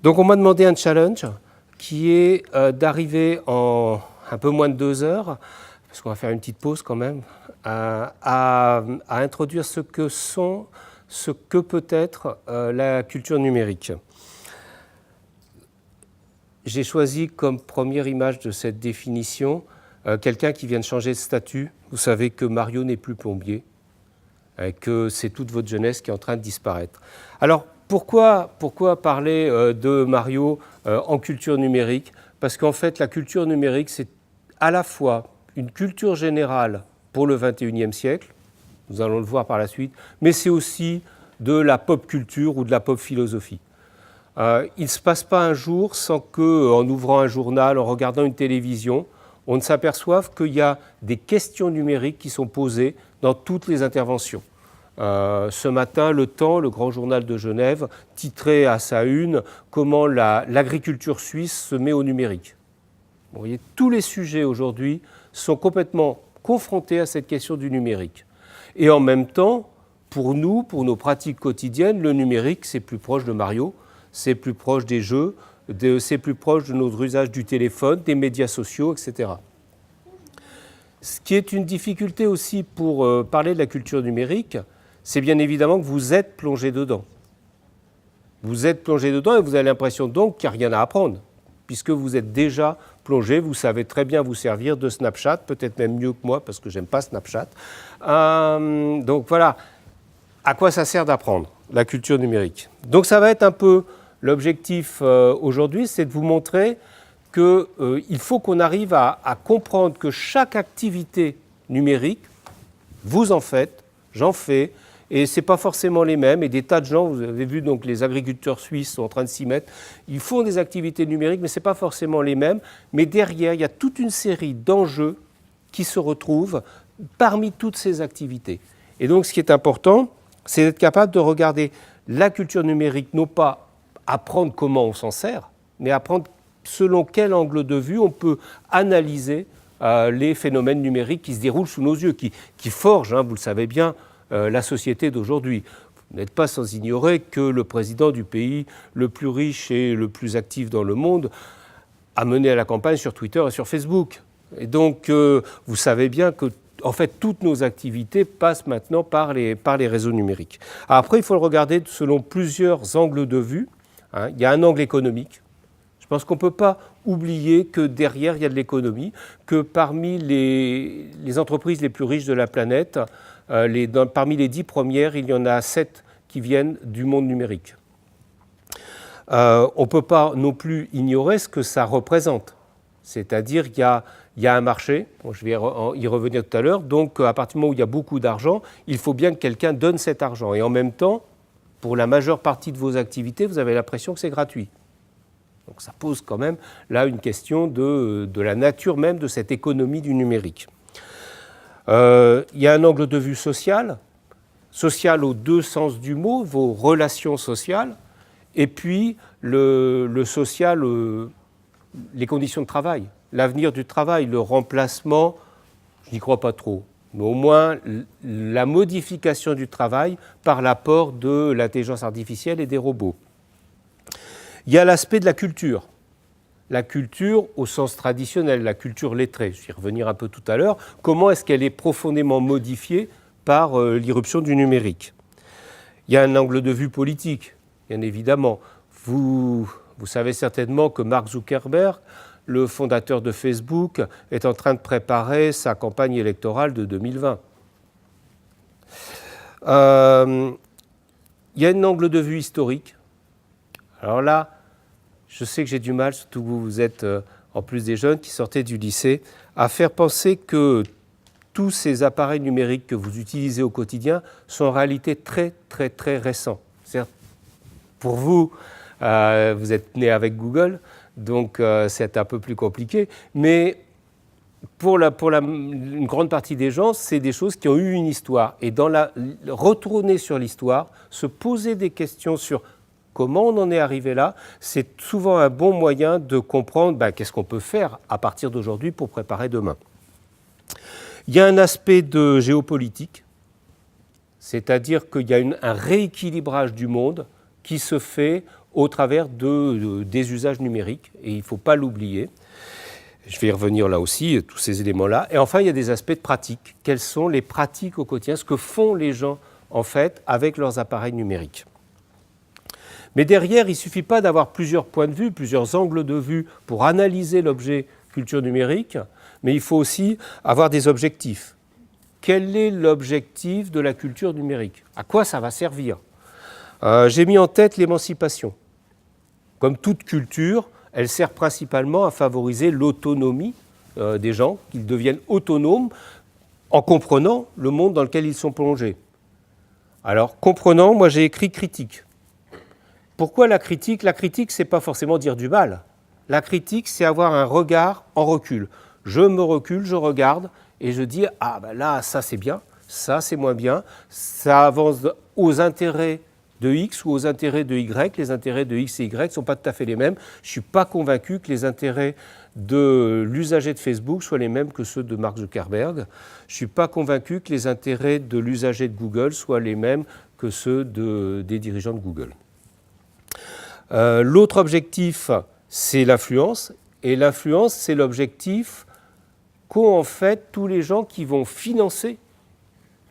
Donc on m'a demandé un challenge qui est d'arriver en un peu moins de 2 heures, parce qu'on va faire une petite pause quand même, à introduire ce que peut être la culture numérique. J'ai choisi comme première image de cette définition quelqu'un qui vient de changer de statut. Vous savez que Mario n'est plus plombier, que c'est toute votre jeunesse qui est en train de disparaître. Alors, pourquoi parler de Mario en culture numérique? Parce qu'en fait, la culture numérique, c'est à la fois une culture générale pour le XXIe siècle, nous allons le voir par la suite, mais c'est aussi de la pop culture ou de la pop philosophie. Il ne se passe pas un jour sans qu'en ouvrant un journal, en regardant une télévision, on ne s'aperçoive qu'il y a des questions numériques qui sont posées dans toutes les interventions. Ce matin, Le Temps, le grand journal de Genève, titrait à sa une « Comment l'agriculture suisse se met au numérique ». Vous voyez, tous les sujets aujourd'hui sont complètement confrontés à cette question du numérique. Et en même temps, pour nous, pour nos pratiques quotidiennes, le numérique, c'est plus proche de Mario, c'est plus proche des jeux, c'est plus proche de notre usage du téléphone, des médias sociaux, etc. Ce qui est une difficulté aussi pour parler de la culture numérique, c'est bien évidemment que vous êtes plongé dedans. Vous êtes plongé dedans et vous avez l'impression donc qu'il n'y a rien à apprendre, puisque vous êtes déjà plongé, vous savez très bien vous servir de Snapchat, peut-être même mieux que moi, parce que je n'aime pas Snapchat. Donc voilà, à quoi ça sert d'apprendre la culture numérique? Donc ça va être un peu l'objectif aujourd'hui, c'est de vous montrer qu'il faut qu'on arrive à comprendre que chaque activité numérique, vous en faites, j'en fais, et ce n'est pas forcément les mêmes. Et des tas de gens, vous avez vu, donc les agriculteurs suisses sont en train de s'y mettre, ils font des activités numériques, mais ce n'est pas forcément les mêmes. Mais derrière, il y a toute une série d'enjeux qui se retrouvent parmi toutes ces activités. Et donc, ce qui est important, c'est d'être capable de regarder la culture numérique, non pas apprendre comment on s'en sert, mais apprendre selon quel angle de vue on peut analyser les phénomènes numériques qui se déroulent sous nos yeux, qui forgent, vous le savez bien, la société d'aujourd'hui. Vous n'êtes pas sans ignorer que le président du pays le plus riche et le plus actif dans le monde a mené à la campagne sur Twitter et sur Facebook. Et donc, vous savez bien que en fait, toutes nos activités passent maintenant par les réseaux numériques. Alors après, il faut le regarder selon plusieurs angles de vue. Il y a un angle économique. Je pense qu'on ne peut pas oublier que derrière, il y a de l'économie, que parmi les entreprises les plus riches de la planète, parmi les 10 premières, il y en a 7 qui viennent du monde numérique. On ne peut pas non plus ignorer ce que ça représente. C'est-à-dire qu'il y a un marché, je vais y revenir tout à l'heure, donc à partir du moment où il y a beaucoup d'argent, il faut bien que quelqu'un donne cet argent. Et en même temps, pour la majeure partie de vos activités, vous avez l'impression que c'est gratuit. Donc ça pose quand même là une question de la nature même de cette économie du numérique. Il y a un angle de vue social aux deux sens du mot, vos relations sociales, et puis le social, les conditions de travail, l'avenir du travail, le remplacement, je n'y crois pas trop, mais au moins la modification du travail par l'apport de l'intelligence artificielle et des robots. Il y a l'aspect de la culture au sens traditionnel, la culture lettrée, je vais y revenir un peu tout à l'heure, comment est-ce qu'elle est profondément modifiée par l'irruption du numérique. Il y a un angle de vue politique, bien évidemment. Vous savez certainement que Mark Zuckerberg, le fondateur de Facebook, est en train de préparer sa campagne électorale de 2020. Il y a un angle de vue historique. Alors là, je sais que j'ai du mal, surtout que vous êtes en plus des jeunes qui sortaient du lycée, à faire penser que tous ces appareils numériques que vous utilisez au quotidien sont en réalité très, très, très récents. C'est-à-dire, pour vous, vous êtes né avec Google, donc c'est un peu plus compliqué, mais pour une grande partie des gens, c'est des choses qui ont eu une histoire. Et retourner sur l'histoire, se poser des questions sur comment on en est arrivé là, c'est souvent un bon moyen de comprendre qu'est-ce qu'on peut faire à partir d'aujourd'hui pour préparer demain. Il y a un aspect de géopolitique, c'est-à-dire qu'il y a un rééquilibrage du monde qui se fait au travers des usages numériques, et il ne faut pas l'oublier. Je vais y revenir là aussi, tous ces éléments-là. Et enfin, il y a des aspects de pratique. Quelles sont les pratiques au quotidien, ce que font les gens en fait avec leurs appareils numériques. Mais derrière, il ne suffit pas d'avoir plusieurs points de vue, plusieurs angles de vue pour analyser l'objet culture numérique, mais il faut aussi avoir des objectifs. Quel est l'objectif de la culture numérique? À quoi ça va servir? J'ai mis en tête l'émancipation. Comme toute culture, elle sert principalement à favoriser l'autonomie des gens, qu'ils deviennent autonomes en comprenant le monde dans lequel ils sont plongés. Alors, comprenant, moi j'ai écrit critique. Pourquoi la critique? La critique, ce n'est pas forcément dire du mal. La critique, c'est avoir un regard en recul. Je me recule, je regarde et je dis « Ah ben là, ça c'est bien, ça c'est moins bien, ça avance aux intérêts de X ou aux intérêts de Y. Les intérêts de X et Y ne sont pas tout à fait les mêmes. Je ne suis pas convaincu que les intérêts de l'usager de Facebook soient les mêmes que ceux de Mark Zuckerberg. Je ne suis pas convaincu que les intérêts de l'usager de Google soient les mêmes que ceux des dirigeants de Google. » L'autre objectif, c'est l'influence. Et l'influence, c'est l'objectif qu'ont en fait tous les gens qui vont financer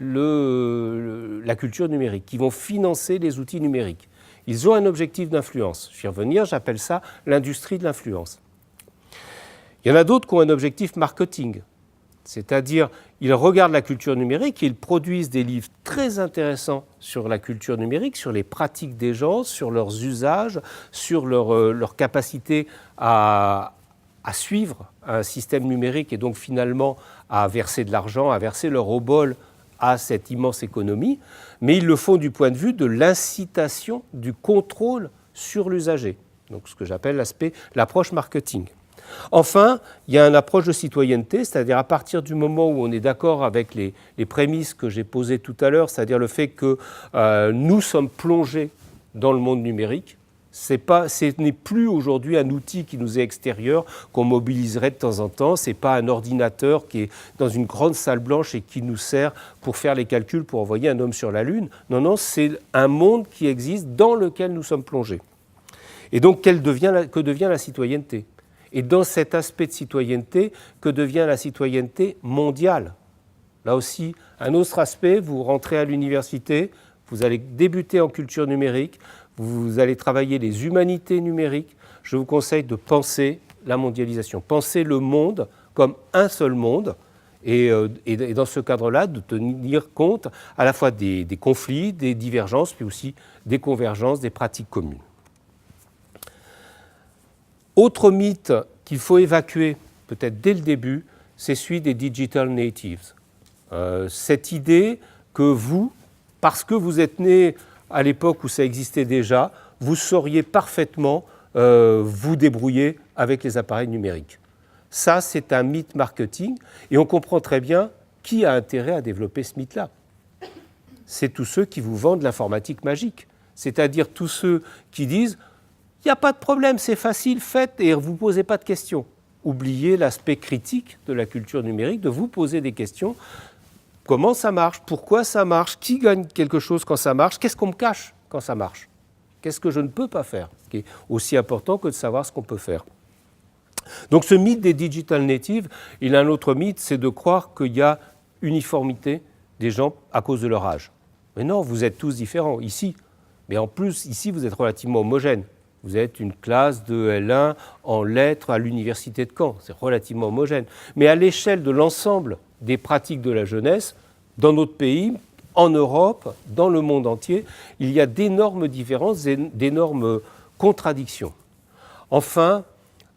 la culture numérique, qui vont financer les outils numériques. Ils ont un objectif d'influence. Je vais y revenir, j'appelle ça l'industrie de l'influence. Il y en a d'autres qui ont un objectif marketing. C'est-à-dire, ils regardent la culture numérique et ils produisent des livres très intéressants sur la culture numérique, sur les pratiques des gens, sur leurs usages, sur leur capacité à suivre un système numérique et donc finalement à verser de l'argent, à verser leur obol à cette immense économie. Mais ils le font du point de vue de l'incitation, du contrôle sur l'usager. Donc ce que j'appelle l'approche marketing. Enfin, il y a une approche de citoyenneté, c'est-à-dire à partir du moment où on est d'accord avec les prémices que j'ai posées tout à l'heure, c'est-à-dire le fait que nous sommes plongés dans le monde numérique, ce n'est plus aujourd'hui un outil qui nous est extérieur, qu'on mobiliserait de temps en temps, ce n'est pas un ordinateur qui est dans une grande salle blanche et qui nous sert pour faire les calculs pour envoyer un homme sur la Lune. Non, non, c'est un monde qui existe dans lequel nous sommes plongés. Et donc, que devient la citoyenneté ? Et dans cet aspect de citoyenneté, que devient la citoyenneté mondiale? Là aussi, un autre aspect, vous rentrez à l'université, vous allez débuter en culture numérique, vous allez travailler les humanités numériques. Je vous conseille de penser la mondialisation, penser le monde comme un seul monde, et dans ce cadre-là, de tenir compte à la fois des conflits, des divergences, puis aussi des convergences, des pratiques communes. Autre mythe qu'il faut évacuer, peut-être dès le début, c'est celui des digital natives. Cette idée que vous, parce que vous êtes né à l'époque où ça existait déjà, vous sauriez parfaitement vous débrouiller avec les appareils numériques. Ça, c'est un mythe marketing, et on comprend très bien qui a intérêt à développer ce mythe-là. C'est tous ceux qui vous vendent l'informatique magique, c'est-à-dire tous ceux qui disent « il n'y a pas de problème, c'est facile, faites et vous ne posez pas de questions ». Oubliez l'aspect critique de la culture numérique, de vous poser des questions. Comment ça marche? Pourquoi ça marche? Qui gagne quelque chose quand ça marche? Qu'est-ce qu'on me cache quand ça marche? Qu'est-ce que je ne peux pas faire? Ce qui est aussi important que de savoir ce qu'on peut faire. Donc ce mythe des digital natives, il a un autre mythe, c'est de croire qu'il y a uniformité des gens à cause de leur âge. Mais non, vous êtes tous différents ici. Mais en plus, ici, vous êtes relativement homogènes. Vous êtes une classe de L1 en lettres à l'université de Caen. C'est relativement homogène. Mais à l'échelle de l'ensemble des pratiques de la jeunesse, dans notre pays, en Europe, dans le monde entier, il y a d'énormes différences, d'énormes contradictions. Enfin,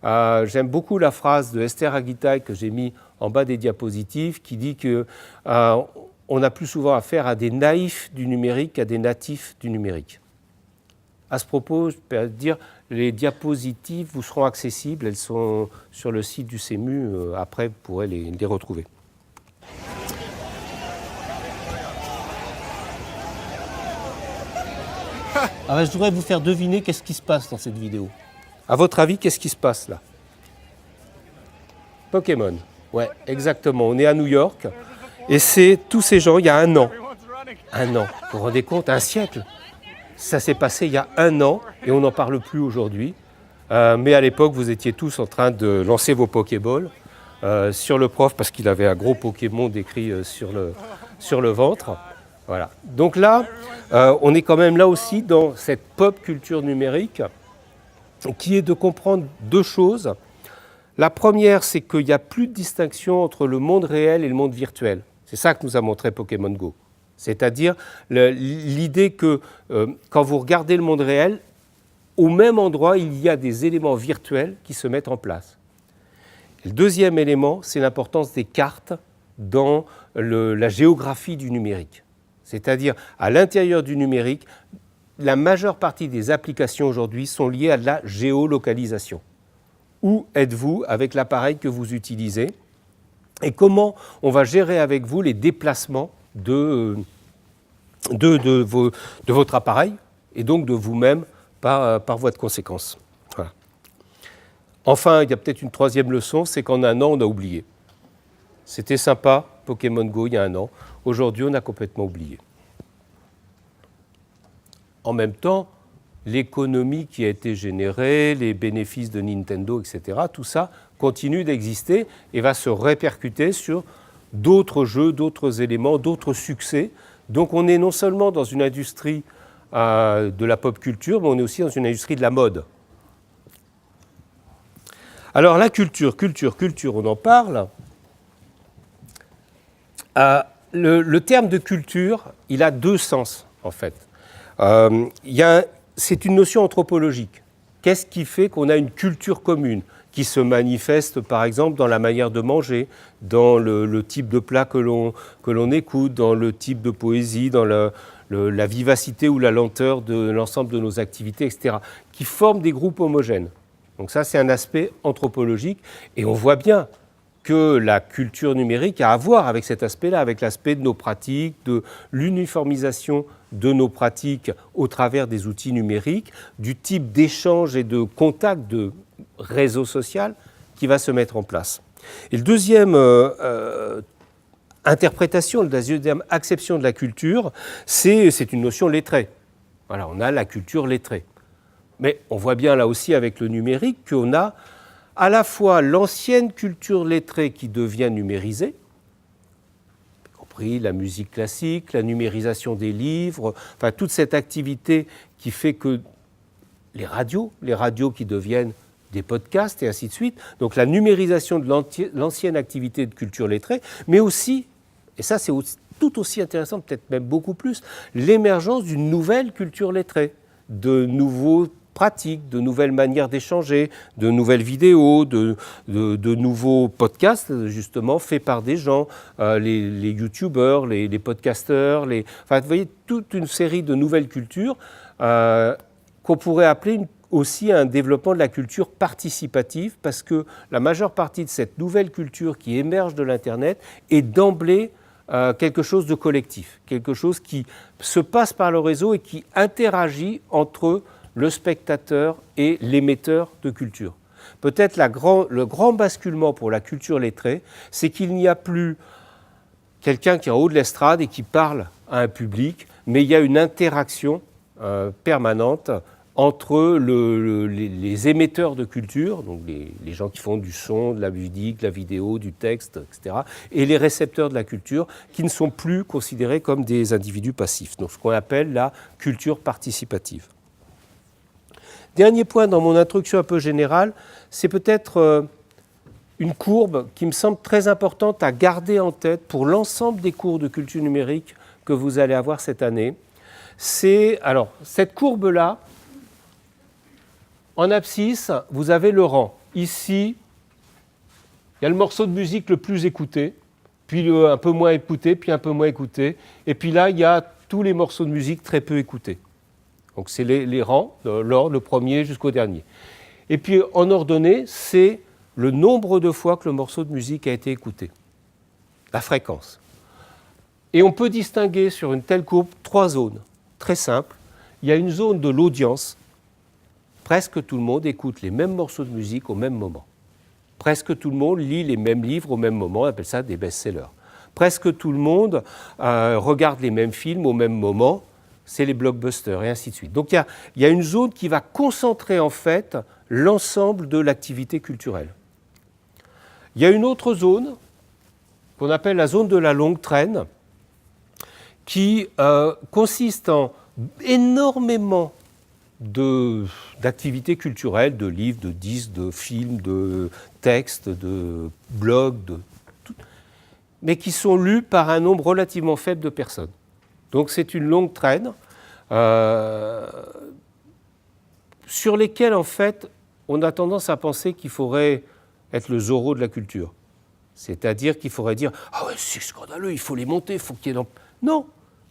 j'aime beaucoup la phrase de Esther Aguitaï que j'ai mis en bas des diapositives qui dit qu'on a plus souvent affaire à des naïfs du numérique qu'à des natifs du numérique. À ce propos, je peux dire les diapositives vous seront accessibles, elles sont sur le site du CEMU, après vous pourrez les retrouver. Alors, je voudrais vous faire deviner qu'est-ce qui se passe dans cette vidéo. À votre avis, qu'est-ce qui se passe là? Pokémon. Ouais, exactement. On est à New York et c'est tous ces gens, il y a un an. Un an. Vous vous rendez compte? Un siècle. ça s'est passé il y a 1 an et on n'en parle plus aujourd'hui. Mais à l'époque, vous étiez tous en train de lancer vos Pokéballs sur le prof parce qu'il avait un gros Pokémon décrit sur le ventre. Voilà. Donc là, on est quand même là aussi dans cette pop culture numérique qui est de comprendre 2 choses. La première, c'est qu'il n'y a plus de distinction entre le monde réel et le monde virtuel. C'est ça que nous a montré Pokémon Go. C'est-à-dire l'idée que quand vous regardez le monde réel, au même endroit, il y a des éléments virtuels qui se mettent en place. Et le deuxième élément, c'est l'importance des cartes dans la géographie du numérique. C'est-à-dire, à l'intérieur du numérique, la majeure partie des applications aujourd'hui sont liées à de la géolocalisation. Où êtes-vous avec l'appareil que vous utilisez et comment on va gérer avec vous les déplacements de votre appareil et donc de vous-même par voie de conséquence. Voilà. Enfin, il y a peut-être une troisième leçon, c'est qu'en 1 an, on a oublié. C'était sympa, Pokémon Go, il y a 1 an. Aujourd'hui, on a complètement oublié. En même temps, l'économie qui a été générée, les bénéfices de Nintendo, etc., tout ça continue d'exister et va se répercuter sur d'autres jeux, d'autres éléments, d'autres succès. Donc on est non seulement dans une industrie de la pop culture, mais on est aussi dans une industrie de la mode. Alors la culture, on en parle. Le terme de culture, il a 2 sens, en fait. C'est une notion anthropologique. Qu'est-ce qui fait qu'on a une culture commune qui se manifeste, par exemple, dans la manière de manger, dans le type de plat que l'on écoute, dans le type de poésie, dans la vivacité ou la lenteur de l'ensemble de nos activités, etc., qui forment des groupes homogènes. Donc ça, c'est un aspect anthropologique. Et on voit bien que la culture numérique a à voir avec cet aspect-là, avec l'aspect de nos pratiques, de l'uniformisation de nos pratiques au travers des outils numériques, du type d'échange et de contact de réseau social qui va se mettre en place. Et le deuxième interprétation, la deuxième acception de la culture, c'est une notion lettrée. Voilà, on a la culture lettrée. Mais on voit bien là aussi avec le numérique qu'on a à la fois l'ancienne culture lettrée qui devient numérisée, y compris la musique classique, la numérisation des livres, enfin toute cette activité qui fait que les radios qui deviennent des podcasts et ainsi de suite, donc la numérisation de l'ancienne activité de culture lettrée, mais aussi, et ça c'est tout aussi intéressant, peut-être même beaucoup plus, l'émergence d'une nouvelle culture lettrée, de nouveaux pratiques, de nouvelles manières d'échanger, de nouvelles vidéos, de nouveaux podcasts, justement, faits par des gens, les youtubeurs, les podcasteurs, enfin, vous voyez, toute une série de nouvelles cultures qu'on pourrait appeler aussi un développement de la culture participative, parce que la majeure partie de cette nouvelle culture qui émerge de l'Internet est d'emblée quelque chose de collectif, quelque chose qui se passe par le réseau et qui interagit entre le spectateur et l'émetteur de culture. Peut-être le grand basculement pour la culture lettrée, c'est qu'il n'y a plus quelqu'un qui est en haut de l'estrade et qui parle à un public, mais il y a une interaction permanente entre les émetteurs de culture, donc les gens qui font du son, de la musique, de la vidéo, du texte, etc., et les récepteurs de la culture, qui ne sont plus considérés comme des individus passifs. Donc ce qu'on appelle la culture participative. Dernier point dans mon introduction un peu générale, c'est peut-être une courbe qui me semble très importante à garder en tête pour l'ensemble des cours de culture numérique que vous allez avoir cette année. Alors, cette courbe-là, en abscisse, vous avez le rang. Ici, il y a le morceau de musique le plus écouté, puis un peu moins écouté, puis un peu moins écouté. Et puis là, il y a tous les morceaux de musique très peu écoutés. Donc c'est les rangs, l'ordre, le premier jusqu'au dernier. Et puis en ordonnée, c'est le nombre de fois que le morceau de musique a été écouté, la fréquence. Et on peut distinguer sur une telle courbe 3 zones, très simples. Il y a une zone de l'audience, presque tout le monde écoute les mêmes morceaux de musique au même moment. Presque tout le monde lit les mêmes livres au même moment, on appelle ça des best-sellers. Presque tout le monde regarde les mêmes films au même moment. c'est les blockbusters, et ainsi de suite. Donc il y a une zone qui va concentrer en fait l'ensemble de l'activité culturelle. Il y a une autre zone qu'on appelle la zone de la longue traîne, qui consiste en énormément d'activités culturelles, de livres, de disques, de films, de textes, de blogs, mais qui sont lus par un nombre relativement faible de personnes. Donc c'est une longue traîne sur lesquelles, en fait, on a tendance à penser qu'il faudrait être le Zorro de la culture. C'est-à-dire qu'il faudrait dire « Ah ouais, c'est scandaleux, il faut les monter, il faut qu'il y ait... » Non,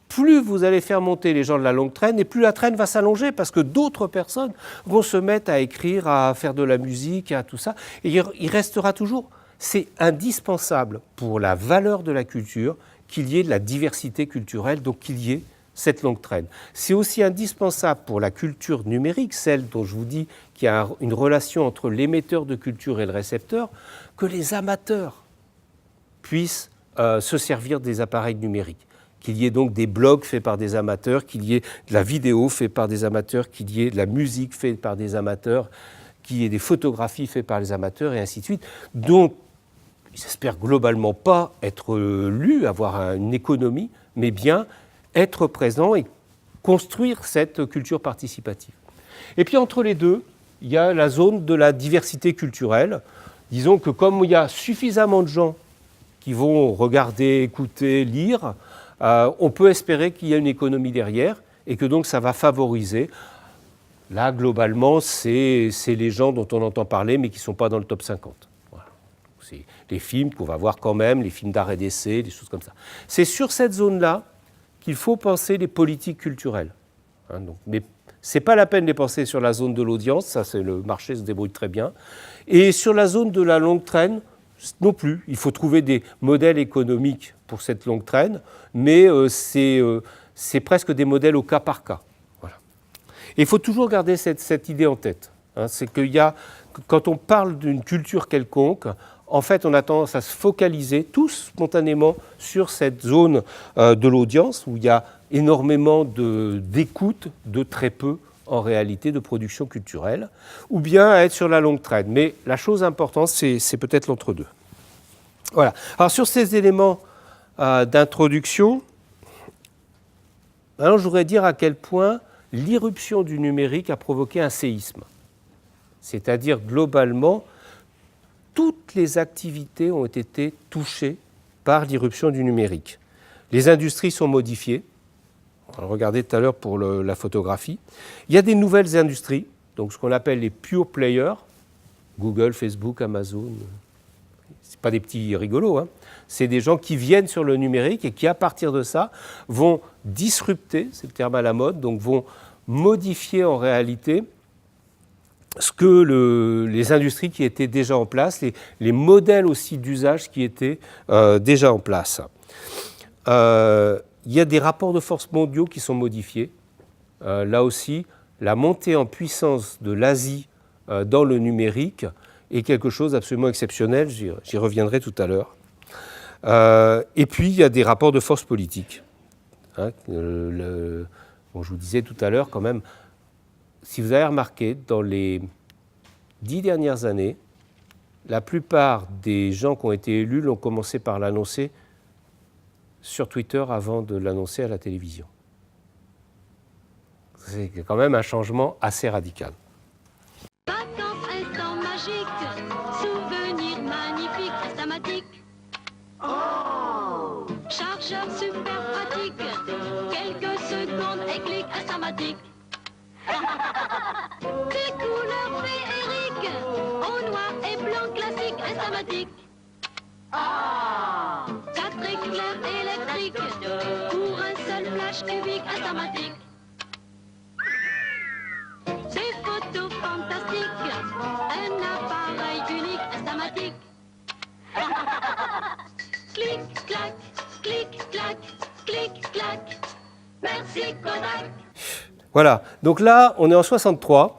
plus vous allez faire monter les gens de la longue traîne, et plus la traîne va s'allonger, parce que d'autres personnes vont se mettre à écrire, à faire de la musique, à tout ça. Et il restera toujours... C'est indispensable pour la valeur de la culture qu'il y ait de la diversité culturelle, donc qu'il y ait cette longue traîne. C'est aussi indispensable pour la culture numérique, celle dont je vous dis qu'il y a une relation entre l'émetteur de culture et le récepteur, que les amateurs puissent se servir des appareils numériques. Qu'il y ait donc des blogs faits par des amateurs, qu'il y ait de la vidéo faite par des amateurs, qu'il y ait de la musique faite par des amateurs, qu'il y ait des photographies faites par les amateurs, et ainsi de suite. Donc, ils n'espèrent globalement pas être lus, avoir une économie, mais bien être présents et construire cette culture participative. Et puis entre les deux, il y a la zone de la diversité culturelle. Disons que comme il y a suffisamment de gens qui vont regarder, écouter, lire, on peut espérer qu'il y a une économie derrière et que donc ça va favoriser. Là, globalement, c'est les gens dont on entend parler mais qui ne sont pas dans le top 50. C'est les films qu'on va voir quand même, les films d'art et d'essai, des choses comme ça. C'est sur cette zone-là qu'il faut penser les politiques culturelles. Mais ce n'est pas la peine de les penser sur la zone de l'audience, ça c'est le marché se débrouille très bien. Et sur la zone de la longue traîne, non plus. Il faut trouver des modèles économiques pour cette longue traîne, mais c'est presque des modèles au cas par cas. Voilà. Et il faut toujours garder cette idée en tête. C'est qu'il y a, quand on parle d'une culture quelconque, en fait, on a tendance à se focaliser tous spontanément sur cette zone de l'audience où il y a énormément d'écoute, de très peu en réalité de production culturelle, ou bien à être sur la longue traîne. Mais la chose importante, c'est peut-être l'entre-deux. Voilà. Alors sur ces éléments d'introduction, alors je voudrais dire à quel point l'irruption du numérique a provoqué un séisme. C'est-à-dire globalement, toutes les activités ont été touchées par l'irruption du numérique. Les industries sont modifiées. On regardait tout à l'heure pour la photographie. Il y a des nouvelles industries, donc ce qu'on appelle les pure players, Google, Facebook, Amazon. Ce pas des petits rigolos, c'est des gens qui viennent sur le numérique et qui, à partir de ça, vont disrupter, c'est le terme à la mode, donc vont modifier en réalité ce que les industries qui étaient déjà en place, les modèles aussi d'usage qui étaient déjà en place. Il y a des rapports de force mondiaux qui sont modifiés. Là aussi, la montée en puissance de l'Asie dans le numérique est quelque chose d'absolument exceptionnel, j'y reviendrai tout à l'heure. Et puis, il y a des rapports de force politiques. Bon, je vous disais tout à l'heure quand même, si vous avez remarqué, dans les 10 dernières années, la plupart des gens qui ont été élus l'ont commencé par l'annoncer sur Twitter avant de l'annoncer à la télévision. C'est quand même un changement assez radical. Vacances, instant magique, souvenirs magnifiques, instamatiques. Oh! Chargeur super pratique, quelques secondes et clic, instamatiques. Des couleurs féeriques, au noir et blanc classique, instamatiques. Ah! 4 éclairs électriques, pour un seul flash cubique, instamatiques. Des photos fantastiques, un appareil unique, instamatiques. Clic, clac, clic, clac, clic, clac. Merci Kodak. Voilà, donc là, on est en 63.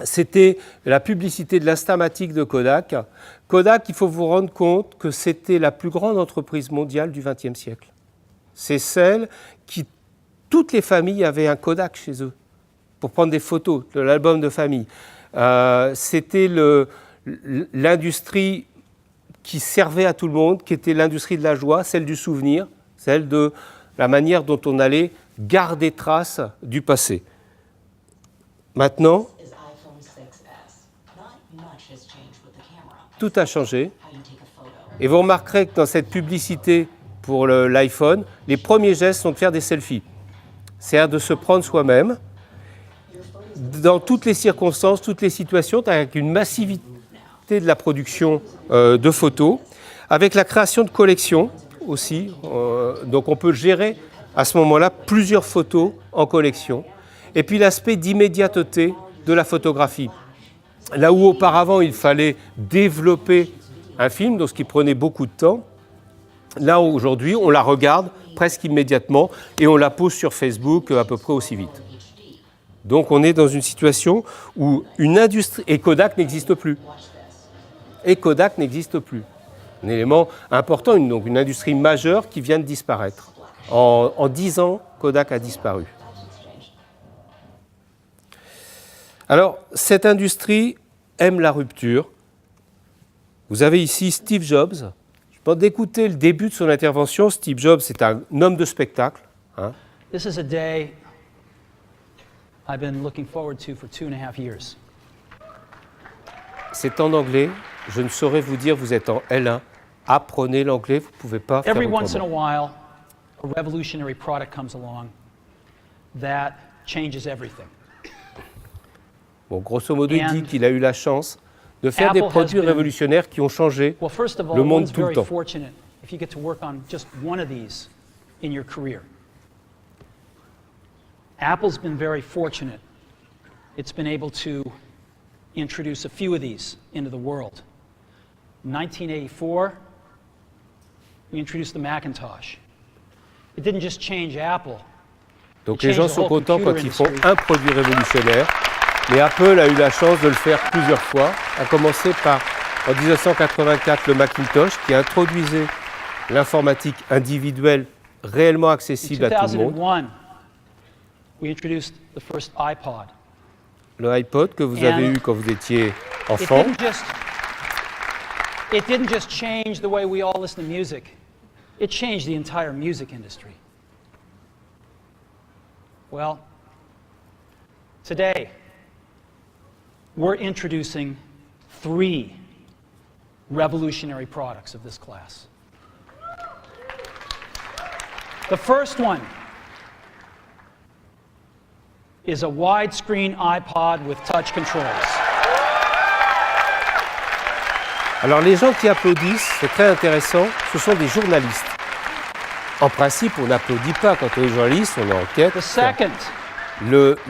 C'était la publicité de l'instamatique de Kodak. Kodak, il faut vous rendre compte que c'était la plus grande entreprise mondiale du XXe siècle. C'est celle qui toutes les familles avaient un Kodak chez eux pour prendre des photos de l'album de famille. C'était l'industrie qui servait à tout le monde, qui était l'industrie de la joie, celle du souvenir, celle de la manière dont on allait garder trace du passé. Maintenant, tout a changé. Et vous remarquerez que dans cette publicité pour l'iPhone, les premiers gestes sont de faire des selfies. C'est-à-dire de se prendre soi-même, dans toutes les circonstances, toutes les situations, avec une massivité de la production de photos, avec la création de collections aussi. Donc on peut gérer à ce moment-là plusieurs photos en collection. Et puis l'aspect d'immédiateté de la photographie. Là où auparavant il fallait développer un film, donc ce qui prenait beaucoup de temps, là aujourd'hui on la regarde presque immédiatement et on la pose sur Facebook à peu près aussi vite. Donc on est dans une situation où une industrie... Et Kodak n'existe plus. Un élément important, donc une industrie majeure qui vient de disparaître. En 10 ans, Kodak a disparu. Alors, cette industrie aime la rupture. Vous avez ici Steve Jobs. Je pense d'écouter le début de son intervention. Steve Jobs, c'est un homme de spectacle. This is a day I've been looking forward to for 2.5 years. C'est en anglais. Je ne saurais vous dire, vous êtes en L1. Apprenez l'anglais, vous ne pouvez pas faire Every once in a autrement. while, a revolutionary product comes along that changes everything. Bon, grosso modo, il And dit qu'il a eu la chance de faire des Apple has produits been- révolutionnaires qui ont changé Well, first of all, le monde one's tout le very temps. fortunate if you get to work on just one of these in your career. Apple's been very fortunate. It's been able to introduce a few of these into the world. In 1984, we introduced the Macintosh. It didn't just change Apple. Donc It les gens changed the sont whole contents quand computer ils font industry. un produit révolutionnaire. Mais Apple a eu la chance de le faire plusieurs fois, à commencer par, en 1984, le Macintosh, qui introduisait l'informatique individuelle réellement In accessible à tout le monde. 2001, we introduced the first iPod. Le iPod que vous avez And eu quand vous étiez It enfant. didn't just change the way we all listen to music. It changed the entire music industry. Well, today, we're introducing 3 revolutionary products of this class. The first one is a widescreen iPod with touch controls. Alors les gens qui applaudissent, c'est très intéressant, ce sont des journalistes. En principe, on n'applaudit pas quand on est journaliste, on est enquête. The second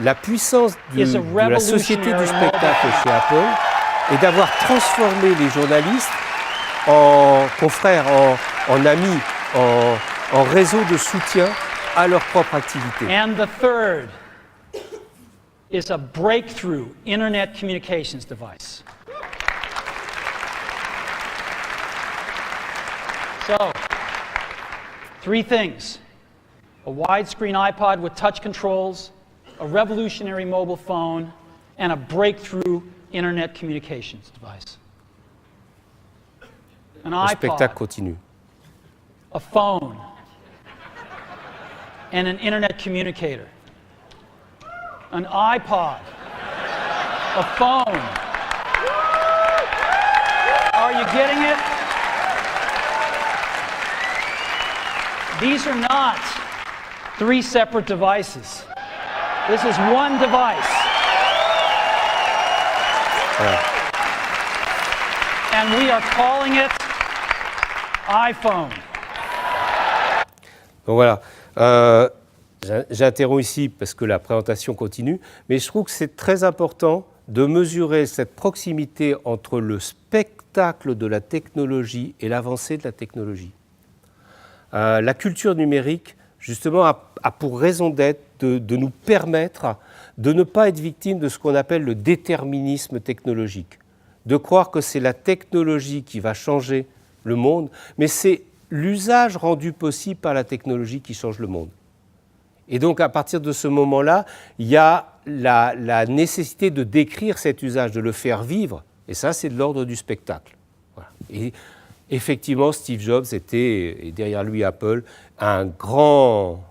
La puissance is a de la société du revolutionary spectacle chez Apple est d'avoir transformé les journalistes en confrères, en amis, en réseau de soutien à leur propre activité. And the third is a breakthrough internet communications device. So, 3 things. A widescreen iPod with touch controls, a revolutionary mobile phone, and a breakthrough internet communications device. An Le spectacle iPod, continue. a phone, and an internet communicator. An iPod, a phone. Are you getting it? These are not 3 separate devices. This is one device. And we are calling it iPhone. Donc voilà. J'interromps ici parce que la présentation continue, mais je trouve que c'est très important de mesurer cette proximité entre le spectacle de la technologie et l'avancée de la technologie. La culture numérique, justement, a pour raison d'être de nous permettre de ne pas être victime de ce qu'on appelle le déterminisme technologique, de croire que c'est la technologie qui va changer le monde, mais c'est l'usage rendu possible par la technologie qui change le monde. Et donc, à partir de ce moment-là, il y a la nécessité de décrire cet usage, de le faire vivre. Et ça, c'est de l'ordre du spectacle. Voilà. Et effectivement, Steve Jobs était, et derrière lui Apple, un grand,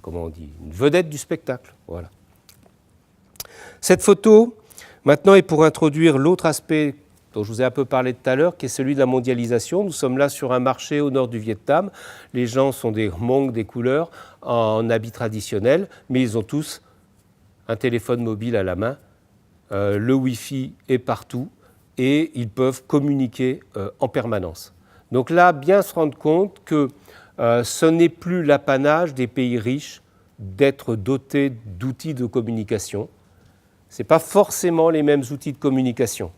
comment on dit, une vedette du spectacle. Voilà. Cette photo, maintenant, est pour introduire l'autre aspect dont je vous ai un peu parlé tout à l'heure, qui est celui de la mondialisation. Nous sommes là sur un marché au nord du Vietnam. Les gens sont des Hmong, des couleurs, en habits traditionnels, mais ils ont tous un téléphone mobile à la main. Le Wi-Fi est partout et ils peuvent communiquer en permanence. Donc là, bien se rendre compte que ce n'est plus l'apanage des pays riches d'être dotés d'outils de communication. Ce n'est pas forcément les mêmes outils de communication,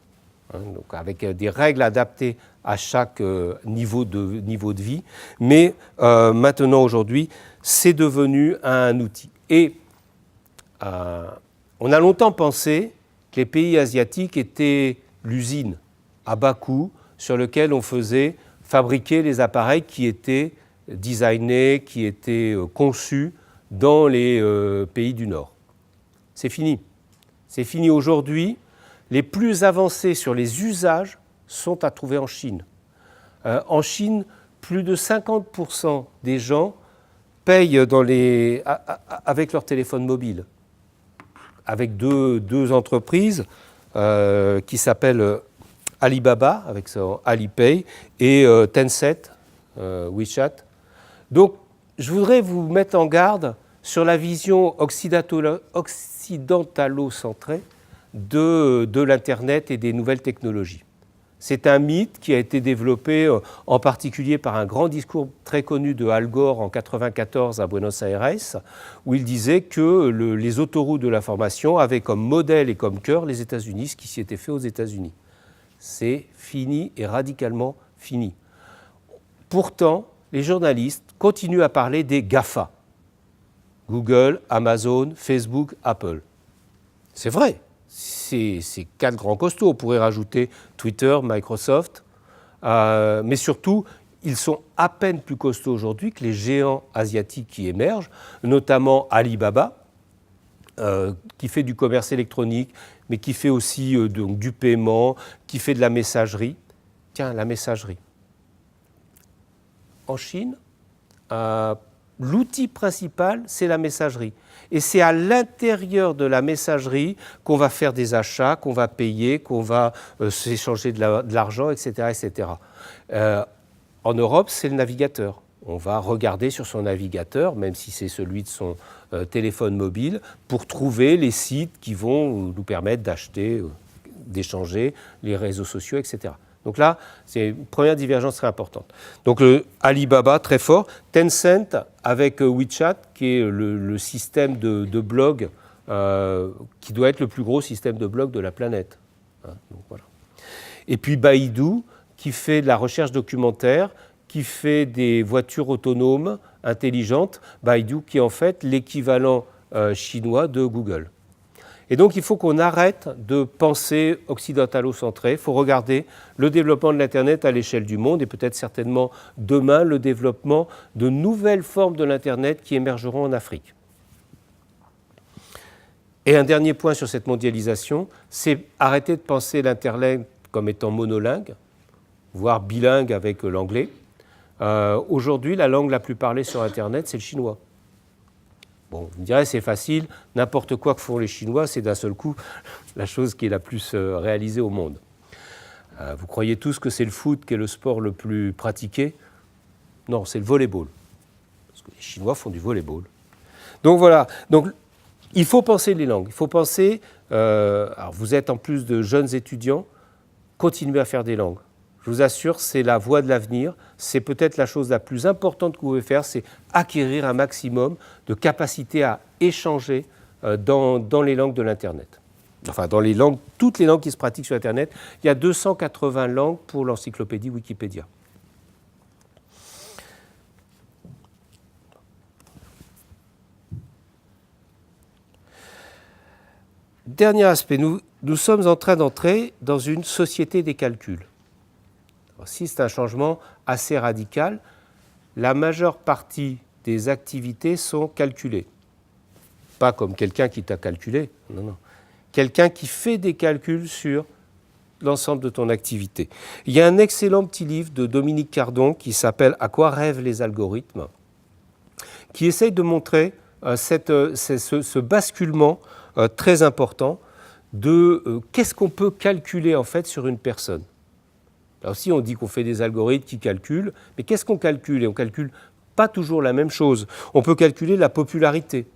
donc avec des règles adaptées à chaque niveau de vie. Mais maintenant, aujourd'hui, c'est devenu un outil. Et on a longtemps pensé que les pays asiatiques étaient l'usine à bas coût sur laquelle on faisait fabriquer les appareils qui étaient designés, qui étaient conçus dans les pays du Nord. C'est fini. C'est fini aujourd'hui. Les plus avancés sur les usages sont à trouver en Chine. En Chine, plus de 50% des gens payent avec leur téléphone mobile, avec deux entreprises qui s'appellent Alibaba, avec son Alipay, et Tencent, WeChat. Donc, je voudrais vous mettre en garde sur la vision occidentalo-centrée de l'Internet et des nouvelles technologies. C'est un mythe qui a été développé en particulier par un grand discours très connu de Al Gore en 1994 à Buenos Aires, où il disait que les autoroutes de l'information avaient comme modèle et comme cœur les États-Unis, ce qui s'y était fait aux États-Unis. C'est fini et radicalement fini. Pourtant, les journalistes continuent à parler des GAFA. Google, Amazon, Facebook, Apple. C'est vrai, c'est quatre grands costauds. On pourrait rajouter Twitter, Microsoft, mais surtout, ils sont à peine plus costauds aujourd'hui que les géants asiatiques qui émergent, notamment Alibaba, qui fait du commerce électronique, mais qui fait aussi donc, du paiement, qui fait de la messagerie. Tiens, la messagerie. En Chine, l'outil principal, c'est la messagerie. Et c'est à l'intérieur de la messagerie qu'on va faire des achats, qu'on va payer, qu'on va s'échanger de l'argent, etc. etc. En Europe, c'est le navigateur. On va regarder sur son navigateur, même si c'est celui de son téléphone mobile, pour trouver les sites qui vont nous permettre d'acheter, d'échanger, les réseaux sociaux, etc. Donc là, c'est une première divergence très importante. Donc Alibaba, très fort. Tencent, avec WeChat, qui est le système de blog, qui doit être le plus gros système de blog de la planète. Donc, voilà. Et puis Baidu, qui fait de la recherche documentaire, qui fait des voitures autonomes, intelligentes. Baidu, qui est en fait l'équivalent chinois de Google. Et donc, il faut qu'on arrête de penser occidentalo-centré. Il faut regarder le développement de l'Internet à l'échelle du monde et peut-être certainement demain le développement de nouvelles formes de l'Internet qui émergeront en Afrique. Et un dernier point sur cette mondialisation, c'est arrêter de penser l'Internet comme étant monolingue, voire bilingue avec l'anglais. Aujourd'hui, la langue la plus parlée sur Internet, c'est le chinois. Bon, vous me direz, c'est facile, n'importe quoi que font les Chinois, c'est d'un seul coup la chose qui est la plus réalisée au monde. Vous croyez tous que c'est le foot qui est le sport le plus pratiqué? Non, c'est le volleyball. Parce que les Chinois font du volleyball. Donc voilà, donc, il faut penser les langues. Il faut penser, alors vous êtes en plus de jeunes étudiants, continuez à faire des langues. Je vous assure, c'est la voie de l'avenir. C'est peut-être la chose la plus importante que vous pouvez faire, c'est acquérir un maximum de capacité à échanger dans les langues de l'Internet. Enfin, dans les langues, toutes les langues qui se pratiquent sur Internet. Il y a 280 langues pour l'encyclopédie Wikipédia. Dernier aspect, nous sommes en train d'entrer dans une société des calculs. Si c'est un changement assez radical, la majeure partie des activités sont calculées. Pas comme quelqu'un qui t'a calculé, non, non. Quelqu'un qui fait des calculs sur l'ensemble de ton activité. Il y a un excellent petit livre de Dominique Cardon qui s'appelle « À quoi rêvent les algorithmes ?», qui essaye de montrer ce basculement très important de qu'est-ce qu'on peut calculer en fait sur une personne. Là aussi, on dit qu'on fait des algorithmes qui calculent, mais qu'est-ce qu'on calcule? Et on ne calcule pas toujours la même chose. On peut calculer la popularité.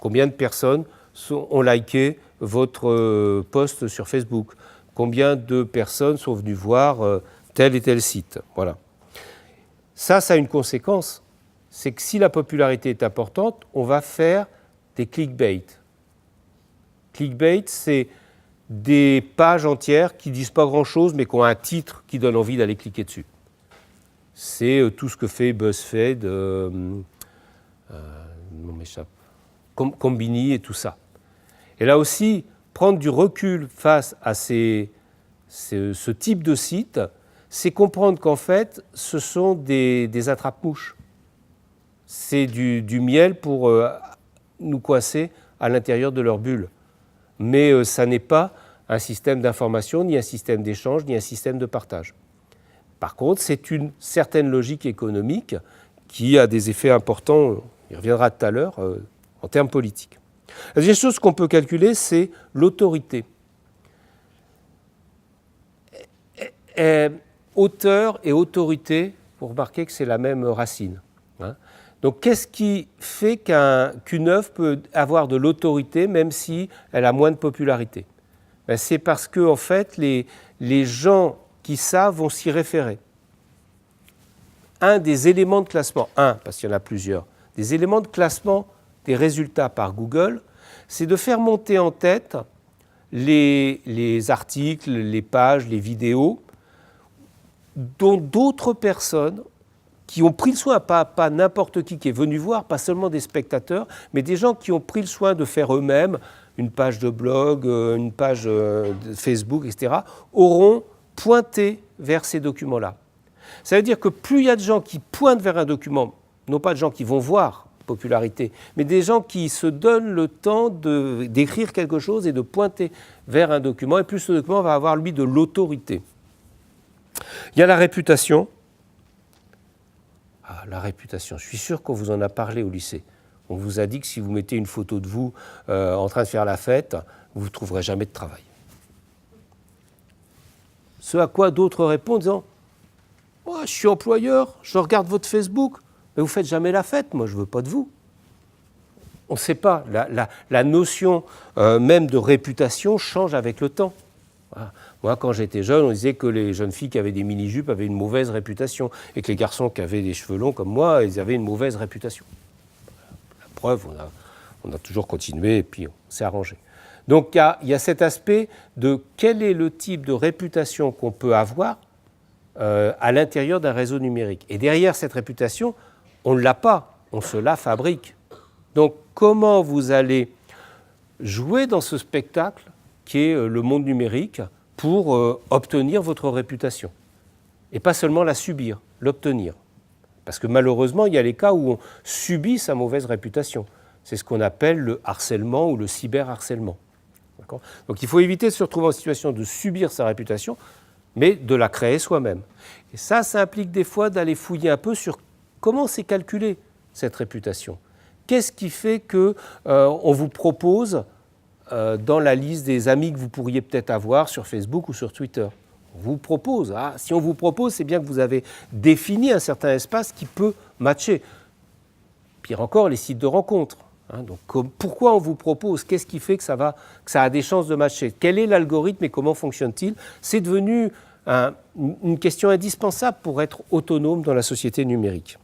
Combien de personnes ont liké votre post sur Facebook? Combien de personnes sont venues voir tel et tel site? Voilà. Ça a une conséquence. C'est que si la popularité est importante, on va faire des clickbait. Clickbait, c'est des pages entières qui ne disent pas grand-chose, mais qui ont un titre qui donne envie d'aller cliquer dessus. C'est tout ce que fait BuzzFeed, Combini et tout ça. Et là aussi, prendre du recul face à ce type de site, c'est comprendre qu'en fait, ce sont des attrape-mouches. C'est du miel pour nous coincer à l'intérieur de leur bulle. Mais ça n'est pas un système d'information, ni un système d'échange, ni un système de partage. Par contre, c'est une certaine logique économique qui a des effets importants, on y reviendra tout à l'heure, en termes politiques. La deuxième chose qu'on peut calculer, c'est l'autorité. Auteur et autorité, vous remarquez que c'est la même racine. Hein. Donc, qu'est-ce qui fait qu'une œuvre peut avoir de l'autorité même si elle a moins de popularité? C'est parce que, en fait, les gens qui savent vont s'y référer. Un des éléments de classement, parce qu'il y en a plusieurs, des éléments de classement des résultats par Google, c'est de faire monter en tête les articles, les pages, les vidéos dont d'autres personnes qui ont pris le soin, pas n'importe qui est venu voir, pas seulement des spectateurs, mais des gens qui ont pris le soin de faire eux-mêmes une page de blog, une page de Facebook, etc., auront pointé vers ces documents-là. Ça veut dire que plus il y a de gens qui pointent vers un document, non pas de gens qui vont voir popularité, mais des gens qui se donnent le temps d'écrire quelque chose et de pointer vers un document, et plus ce document va avoir, lui, de l'autorité. Il y a la réputation. La réputation, je suis sûr qu'on vous en a parlé au lycée. On vous a dit que si vous mettez une photo de vous en train de faire la fête, vous ne trouverez jamais de travail. Ce à quoi d'autres répondent en disant « Moi, je suis employeur, je regarde votre Facebook, mais vous ne faites jamais la fête, moi je ne veux pas de vous. » On ne sait pas, la notion même de réputation change avec le temps. Voilà. Moi, quand j'étais jeune, on disait que les jeunes filles qui avaient des mini-jupes avaient une mauvaise réputation et que les garçons qui avaient des cheveux longs comme moi, ils avaient une mauvaise réputation. La preuve, on a toujours continué et puis on s'est arrangé. Donc il y a cet aspect de quel est le type de réputation qu'on peut avoir à l'intérieur d'un réseau numérique. Et derrière cette réputation, on ne l'a pas, on se la fabrique. Donc comment vous allez jouer dans ce spectacle qui est le monde numérique pour obtenir votre réputation. Et pas seulement la subir, l'obtenir. Parce que malheureusement, il y a les cas où on subit sa mauvaise réputation. C'est ce qu'on appelle le harcèlement ou le cyberharcèlement. D'accord ? Donc il faut éviter de se retrouver en situation de subir sa réputation, mais de la créer soi-même. Et ça implique des fois d'aller fouiller un peu sur comment c'est calculé, cette réputation. Qu'est-ce qui fait qu'on vous propose dans la liste des amis que vous pourriez peut-être avoir sur Facebook ou sur Twitter. On vous propose. Si on vous propose, c'est bien que vous avez défini un certain espace qui peut matcher. Pire encore, les sites de rencontres. Donc, pourquoi on vous propose? Qu'est-ce qui fait que ça a des chances de matcher? Quel est l'algorithme et comment fonctionne-t-il? C'est devenu une question indispensable pour être autonome dans la société numérique.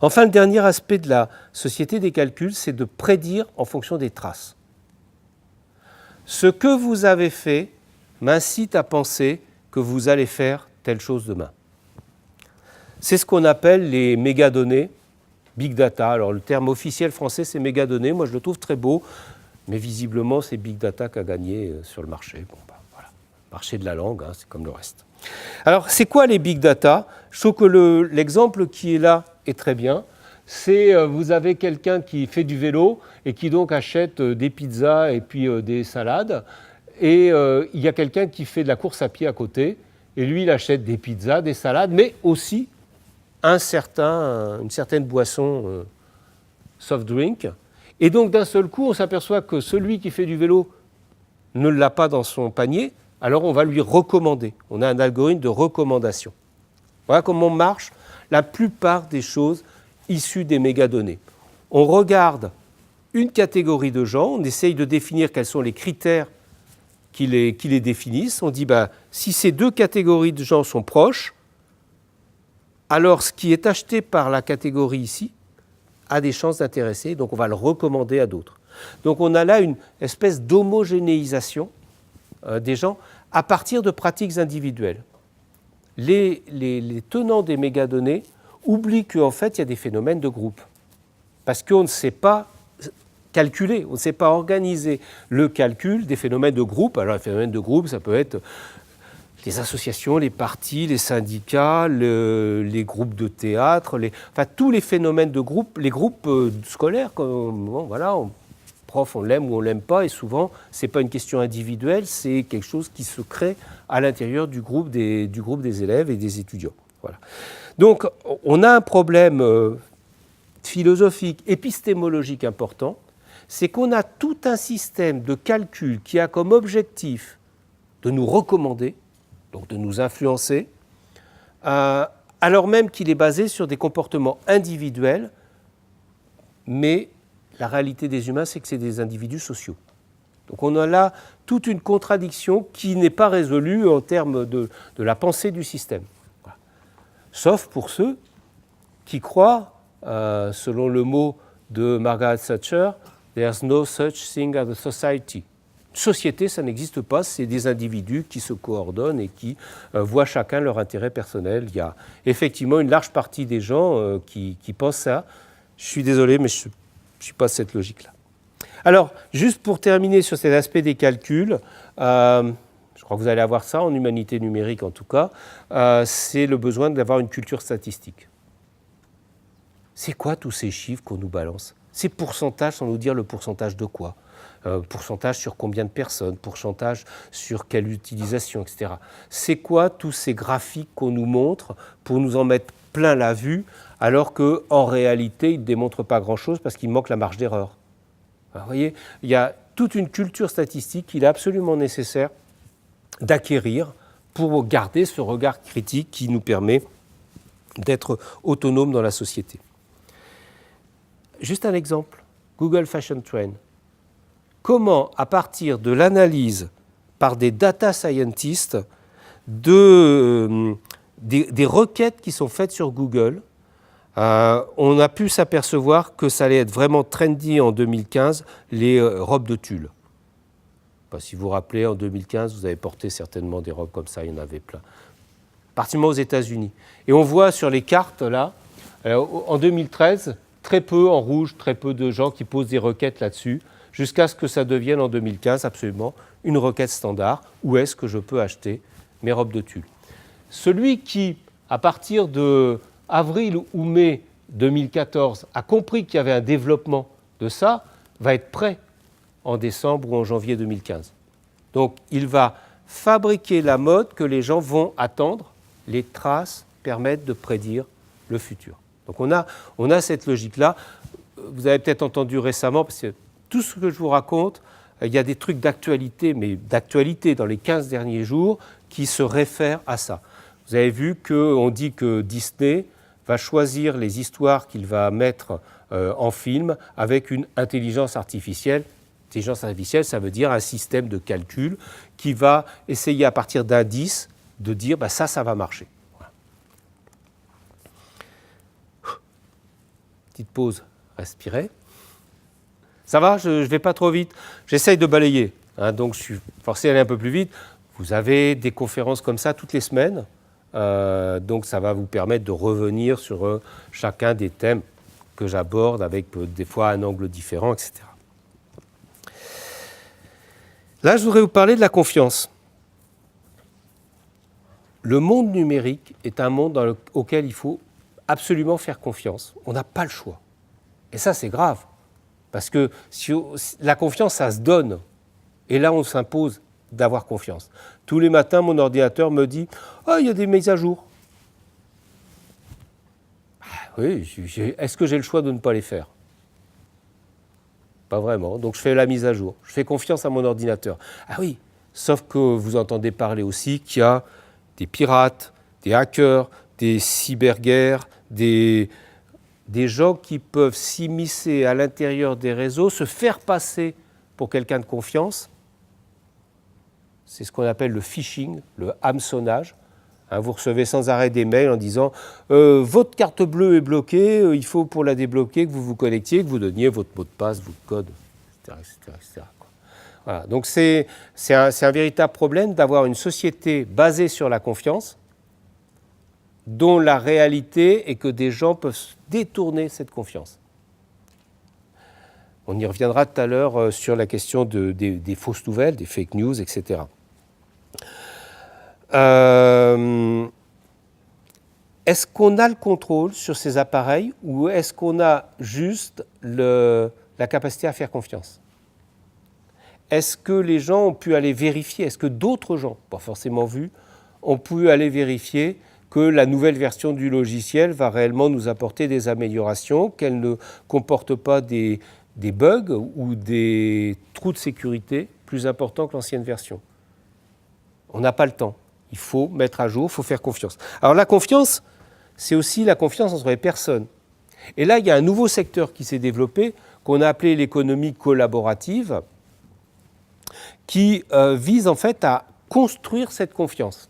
Enfin, le dernier aspect de la société des calculs, c'est de prédire en fonction des traces. Ce que vous avez fait m'incite à penser que vous allez faire telle chose demain. C'est ce qu'on appelle les mégadonnées, big data. Alors le terme officiel français c'est mégadonnées, moi je le trouve très beau, mais visiblement c'est big data qui a gagné sur le marché. Voilà. Marché de la langue, c'est comme le reste. Alors c'est quoi les big data? Je trouve que l'exemple qui est là est très bien. C'est vous avez quelqu'un qui fait du vélo et qui donc achète des pizzas et puis des salades. Et il y a quelqu'un qui fait de la course à pied à côté. Et lui, il achète des pizzas, des salades, mais aussi une certaine boisson soft drink. Et donc d'un seul coup, on s'aperçoit que celui qui fait du vélo ne l'a pas dans son panier, alors on va lui recommander. On a un algorithme de recommandation. Voilà comment marche la plupart des choses issues des mégadonnées. On regarde une catégorie de gens, on essaye de définir quels sont les critères qui les définissent. On dit, si ces deux catégories de gens sont proches, alors ce qui est acheté par la catégorie ici a des chances d'intéresser, donc on va le recommander à d'autres. Donc on a là une espèce d'homogénéisation des gens à partir de pratiques individuelles. Les tenants des mégadonnées oublient qu'en fait, il y a des phénomènes de groupe. Parce qu'on ne sait pas calculer, on ne sait pas organiser le calcul des phénomènes de groupe. Alors, les phénomènes de groupe, ça peut être les associations, les partis, les syndicats, les groupes de théâtre, tous les phénomènes de groupe, les groupes scolaires. Prof, on l'aime ou on ne l'aime pas, et souvent, ce n'est pas une question individuelle, c'est quelque chose qui se crée à l'intérieur du groupe des élèves et des étudiants. Voilà. Donc, on a un problème philosophique, épistémologique important, c'est qu'on a tout un système de calcul qui a comme objectif de nous recommander, donc de nous influencer, alors même qu'il est basé sur des comportements individuels, mais la réalité des humains, c'est que c'est des individus sociaux. Donc on a là toute une contradiction qui n'est pas résolue en termes de la pensée du système. Voilà. Sauf pour ceux qui croient, selon le mot de Margaret Thatcher, « There's no such thing as a society ». Société, ça n'existe pas, c'est des individus qui se coordonnent et qui voient chacun leur intérêt personnel. Il y a effectivement une large partie des gens qui pensent ça. Je suis désolé, mais je ne suis pas cette logique-là. Alors, juste pour terminer sur cet aspect des calculs, je crois que vous allez avoir ça en humanité numérique en tout cas, c'est le besoin d'avoir une culture statistique. C'est quoi tous ces chiffres qu'on nous balance? Ces pourcentages sans nous dire le pourcentage de quoi? Pourcentage sur combien de personnes, pourcentage sur quelle utilisation, etc. C'est quoi tous ces graphiques qu'on nous montre pour nous en mettre plein la vue, alors qu'en réalité, ils ne démontrent pas grand-chose parce qu'il manque la marge d'erreur. Vous voyez, il y a toute une culture statistique qu'il est absolument nécessaire d'acquérir pour garder ce regard critique qui nous permet d'être autonome dans la société. Juste un exemple, Google Fashion Trend. Comment, à partir de l'analyse par des data scientists des requêtes qui sont faites sur Google, on a pu s'apercevoir que ça allait être vraiment trendy en 2015, les robes de tulle. Si vous vous rappelez, en 2015, vous avez porté certainement des robes comme ça, il y en avait plein. Particulièrement aux États-Unis. Et on voit sur les cartes, là, en 2013, très peu en rouge, très peu de gens qui posent des requêtes là-dessus, jusqu'à ce que ça devienne en 2015 absolument une requête standard. Où est-ce que je peux acheter mes robes de tulle? Celui qui, à partir de avril ou mai 2014, a compris qu'il y avait un développement de ça, va être prêt en décembre ou en janvier 2015. Donc, il va fabriquer la mode que les gens vont attendre. Les traces permettent de prédire le futur. Donc, on a cette logique-là. Vous avez peut-être entendu récemment, parce que tout ce que je vous raconte, il y a des trucs d'actualité, mais d'actualité dans les 15 derniers jours, qui se réfèrent à ça. Vous avez vu qu'on dit que Disney va choisir les histoires qu'il va mettre en film avec une intelligence artificielle. Intelligence artificielle, ça veut dire un système de calcul qui va essayer à partir d'indices de dire ça va marcher. Voilà. Petite pause, respirez. Ça va, je ne vais pas trop vite. J'essaye de balayer, donc je suis forcé d'aller un peu plus vite. Vous avez des conférences comme ça toutes les semaines, donc ça va vous permettre de revenir sur chacun des thèmes que j'aborde avec des fois un angle différent, etc. Là, je voudrais vous parler de la confiance. Le monde numérique est un monde auquel il faut absolument faire confiance. On n'a pas le choix. Et ça, c'est grave. Parce que la confiance, ça se donne. Et là, on s'impose d'avoir confiance. Tous les matins, mon ordinateur me dit « Ah, il y a des mises à jour. » Oui, est-ce que j'ai le choix de ne pas les faire? Pas vraiment. Donc, je fais la mise à jour. Je fais confiance à mon ordinateur. Ah oui, sauf que vous entendez parler aussi qu'il y a des pirates, des hackers, des cyberguerres, des gens qui peuvent s'immiscer à l'intérieur des réseaux, se faire passer pour quelqu'un de confiance. C'est ce qu'on appelle le phishing, le hameçonnage. Vous recevez sans arrêt des mails en disant « Votre carte bleue est bloquée, il faut pour la débloquer que vous vous connectiez, que vous donniez votre mot de passe, votre code, etc. » Voilà. Donc c'est un véritable problème d'avoir une société basée sur la confiance, dont la réalité est que des gens peuvent détourner cette confiance. On y reviendra tout à l'heure sur la question des fausses nouvelles, des fake news, etc. Est-ce qu'on a le contrôle sur ces appareils ou est-ce qu'on a juste la capacité à faire confiance? Est-ce que les gens ont pu aller vérifier, est-ce que d'autres gens, pas forcément vus, ont pu aller vérifier que la nouvelle version du logiciel va réellement nous apporter des améliorations, qu'elle ne comporte pas des bugs ou des trous de sécurité plus importants que l'ancienne version? On n'a pas le temps. Il faut mettre à jour, il faut faire confiance. Alors la confiance, c'est aussi la confiance entre les personnes. Et là, il y a un nouveau secteur qui s'est développé, qu'on a appelé l'économie collaborative, qui vise en fait à construire cette confiance.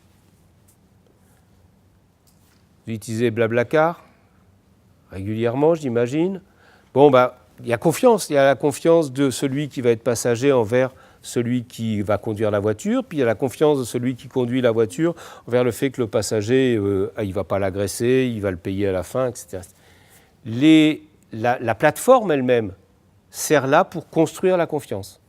Vous utilisez Blablacar régulièrement, j'imagine. Bon, il y a confiance. Il y a la confiance de celui qui va être passager envers celui qui va conduire la voiture, puis il y a la confiance de celui qui conduit la voiture envers le fait que le passager, il ne va pas l'agresser, il va le payer à la fin, etc. La plateforme elle-même sert là pour construire la confiance.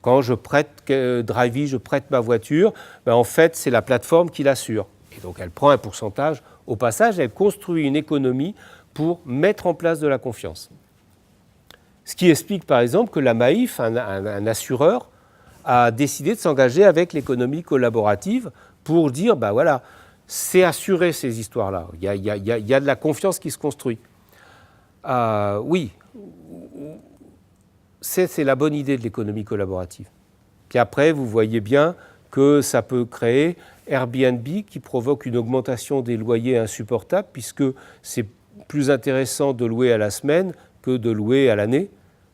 Quand je prête Drivey, je prête ma voiture, en fait, c'est la plateforme qui l'assure. Et donc, elle prend un pourcentage. Au passage, elle construit une économie pour mettre en place de la confiance. Ce qui explique, par exemple, que la Maïf, un assureur, a décidé de s'engager avec l'économie collaborative pour dire, voilà, c'est assurer ces histoires-là. Il y a de la confiance qui se construit. Oui, c'est la bonne idée de l'économie collaborative. Puis après, vous voyez bien que ça peut créer Airbnb qui provoque une augmentation des loyers insupportable puisque c'est plus intéressant de louer à la semaine que de louer à l'année.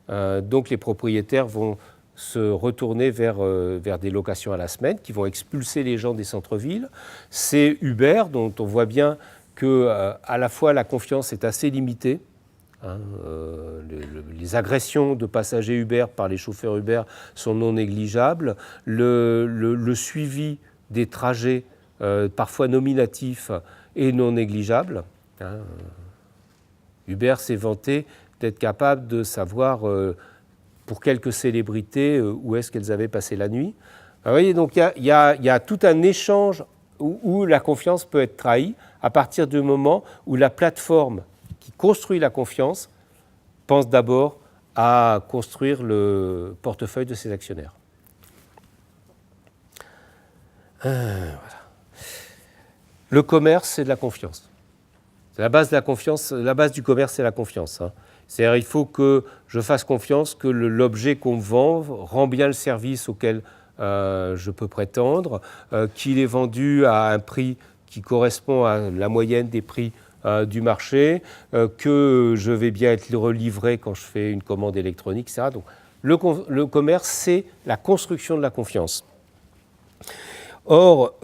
Donc les propriétaires vont se retourner vers des locations à la semaine qui vont expulser les gens des centres-villes. C'est Uber dont on voit bien que à la fois la confiance est assez limitée. Les agressions de passagers Uber par les chauffeurs Uber sont non négligeables. Le suivi des trajets, parfois nominatifs, est non négligeable. Uber s'est vanté d'être capable de savoir pour quelques célébrités où est-ce qu'elles avaient passé la nuit. Vous voyez, donc il y a tout un échange où la confiance peut être trahie à partir du moment où la plateforme qui construit la confiance pense d'abord à construire le portefeuille de ses actionnaires. Voilà. Le commerce, c'est de la confiance. C'est la base de la confiance. La base du commerce, c'est la confiance. C'est-à-dire il faut que je fasse confiance que l'objet qu'on me vend rend bien le service auquel je peux prétendre, qu'il est vendu à un prix qui correspond à la moyenne des prix du marché, que je vais bien être relivré quand je fais une commande électronique, etc. Donc, le commerce, c'est la construction de la confiance. Or,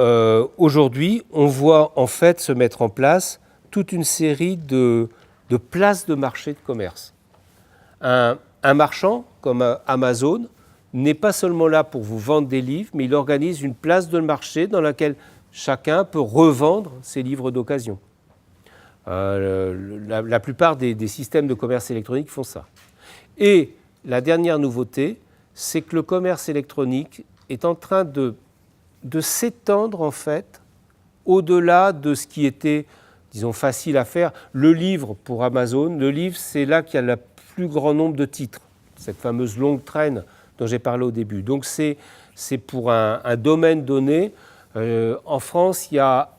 aujourd'hui, on voit en fait se mettre en place toute une série de places de marché de commerce. Un marchand comme Amazon n'est pas seulement là pour vous vendre des livres, mais il organise une place de marché dans laquelle chacun peut revendre ses livres d'occasion. La plupart des systèmes de commerce électronique font ça. Et la dernière nouveauté, c'est que le commerce électronique est en train de s'étendre en fait au-delà de ce qui était, disons, facile à faire. Le livre, pour Amazon, le livre, c'est là qu'il y a le plus grand nombre de titres, cette fameuse longue traîne dont j'ai parlé au début. Donc, c'est pour un domaine donné. En France, il y a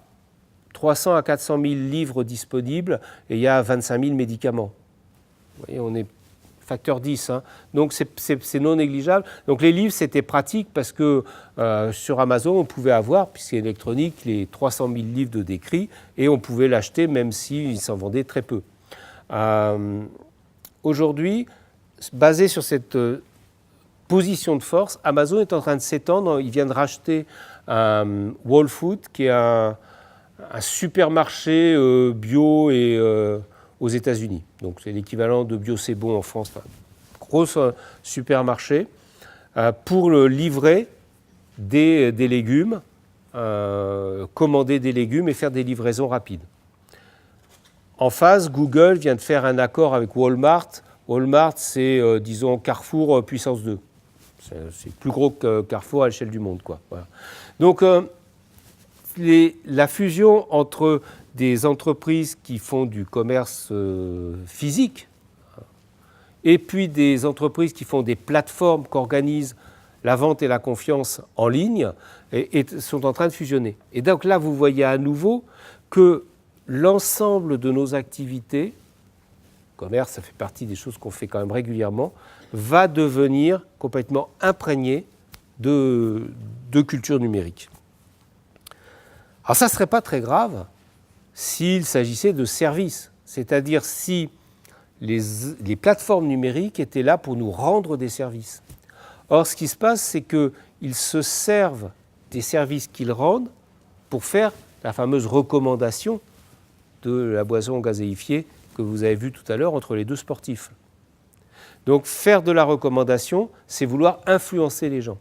300 à 400 000 livres disponibles et il y a 25 000 médicaments. Vous voyez, on est facteur 10. Hein. Donc, c'est non négligeable. Donc, les livres, c'était pratique parce que sur Amazon, on pouvait avoir, puisque c'est électronique, les 300 000 livres de décrits et on pouvait l'acheter même s'il s'en vendait très peu. Aujourd'hui, basé sur cette position de force, Amazon est en train de s'étendre. Il vient de racheter Whole Foods, qui est un supermarché bio et aux États-Unis. Donc c'est l'équivalent de Bio C'est Bon en France. Enfin, gros supermarché pour livrer des légumes, commander des légumes et faire des livraisons rapides. En face, Google vient de faire un accord avec Walmart. Walmart, c'est, disons, Carrefour puissance 2. C'est plus gros que Carrefour à l'échelle du monde, quoi. Voilà. Donc, la fusion entre des entreprises qui font du commerce physique et puis des entreprises qui font des plateformes qui organisent la vente et la confiance en ligne et sont en train de fusionner. Et donc là, vous voyez à nouveau que l'ensemble de nos activités, commerce, ça fait partie des choses qu'on fait quand même régulièrement, va devenir complètement imprégné de culture numérique. Alors ça ne serait pas très grave s'il s'agissait de services, c'est-à-dire si les plateformes numériques étaient là pour nous rendre des services. Or, ce qui se passe, c'est qu'ils se servent des services qu'ils rendent pour faire la fameuse recommandation de la boisson gazéifiée que vous avez vue tout à l'heure entre les deux sportifs. Donc, faire de la recommandation, c'est vouloir influencer les gens.